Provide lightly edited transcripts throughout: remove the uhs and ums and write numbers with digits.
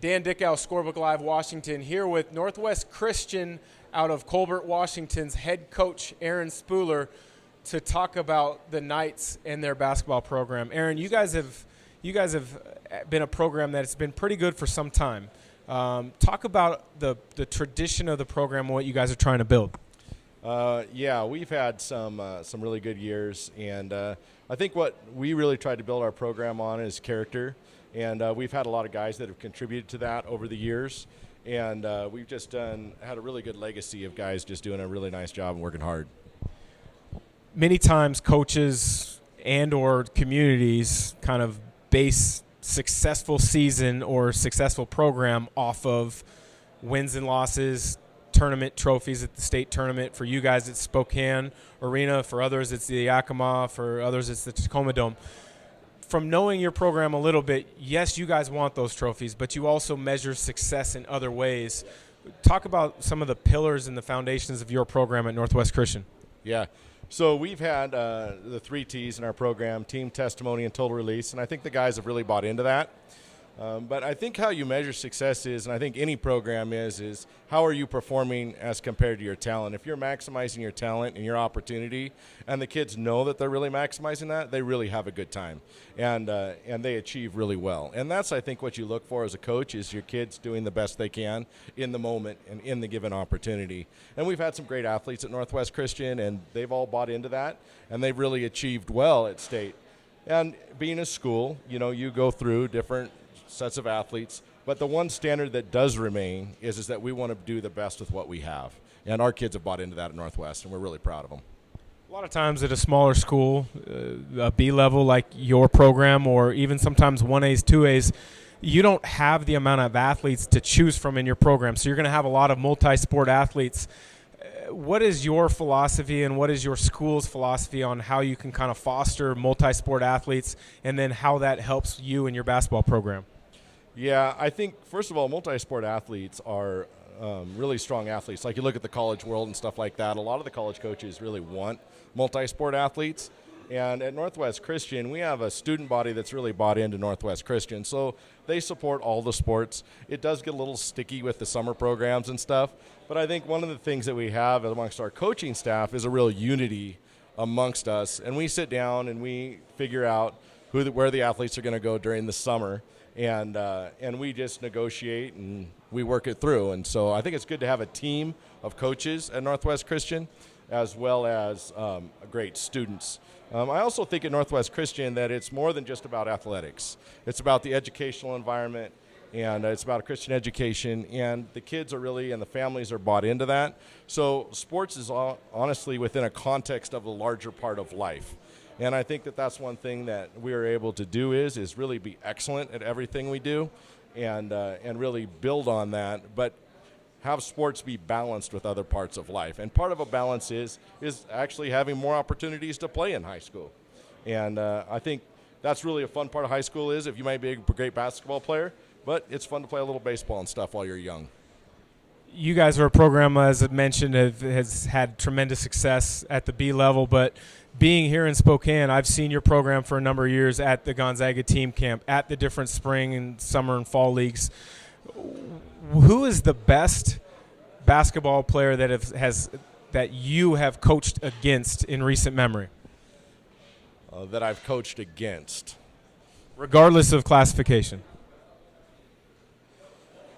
Dan Dickau, Scorebook Live, Washington, here with Northwest Christian out of Colbert, Washington's head coach, Aaron Spuler, to talk about the Knights and their basketball program. Aaron, you guys have been a program that's been pretty good for some time. Talk about the tradition of the program and what you guys are trying to build. Yeah, we've had some really good years, and I think what we really tried to build our program on is character, and we've had a lot of guys that have contributed to that over the years, and we've just had a really good legacy of guys just doing a really nice job and working hard. Many times coaches and or communities kind of base successful season or successful program off of wins and losses, tournament trophies at the state tournament. For you guys, it's Spokane Arena. For others, it's the Yakima. For others, it's the Tacoma Dome. From knowing your program a little bit, yes, you guys want those trophies, but you also measure success in other ways. Talk about some of the pillars and the foundations of your program at Northwest Christian. Yeah. So we've had the 3 T's in our program: team, testimony, and total release, and I think the guys have really bought into that. But I think how you measure success is, and I think any program is how are you performing as compared to your talent. If you're maximizing your talent and your opportunity, and the kids know that they're really maximizing that, they really have a good time, and they achieve really well. And that's, I think, what you look for as a coach is your kids doing the best they can in the moment and in the given opportunity. And we've had some great athletes at Northwest Christian, and they've all bought into that, and they've really achieved well at state. And being a school, you go through different sets of athletes, but the one standard that does remain is that we want to do the best with what we have, and our kids have bought into that at Northwest, and we're really proud of them. A lot of times at a smaller school, a B level like your program, or even sometimes 1As, 2As, you don't have the amount of athletes to choose from in your program, so you're going to have a lot of multi-sport athletes. What is your philosophy and what is your school's philosophy on how you can kind of foster multi-sport athletes, and then how that helps you in your basketball program? Yeah, I think, first of all, multi-sport athletes are really strong athletes. Like you look at the college world and stuff like that, a lot of the college coaches really want multi-sport athletes. And at Northwest Christian, we have a student body that's really bought into Northwest Christian. So they support all the sports. It does get a little sticky with the summer programs and stuff. But I think one of the things that we have amongst our coaching staff is a real unity amongst us. And we sit down and we figure out where the athletes are going to go during the summer. And we just negotiate and we work it through. And so I think it's good to have a team of coaches at Northwest Christian as well as great students. I also think at Northwest Christian that it's more than just about athletics. It's about the educational environment, and it's about a Christian education, and the kids are really, and the families are bought into that. So sports is honestly within a context of a larger part of life. And I think that that's one thing that we are able to do is really be excellent at everything we do, and really build on that, but have sports be balanced with other parts of life. And part of a balance is actually having more opportunities to play in high school. And I think that's really a fun part of high school is if you might be a great basketball player, but it's fun to play a little baseball and stuff while you're young. You guys are a program, as I mentioned, has had tremendous success at the B level, but being here in Spokane, I've seen your program for a number of years at the Gonzaga team camp, at the different spring and summer and fall leagues. Who is the best basketball player that you have coached against in recent memory? That I've coached against, regardless of classification.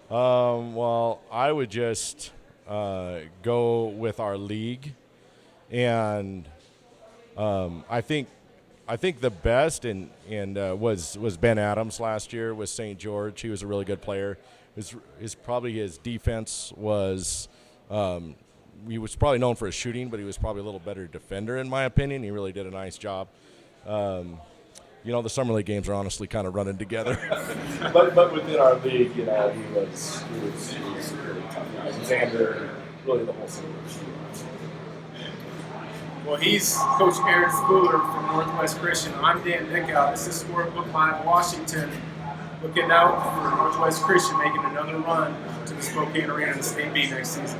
Well, I would just go with our league, and I think the best was Ben Adams last year with St. George. He was a really good player. His defense was he was probably known for his shooting, but he was probably a little better defender in my opinion. He really did a nice job. The summer league games are honestly kind of running together. but within our league, he was really tough guys. Xander, really the whole team. Well, he's Coach Aaron Spuler from Northwest Christian. I'm Dan Dickau. This is Scorebook Live, Washington. Looking out for Northwest Christian making another run to the Spokane Arena in the State B next season.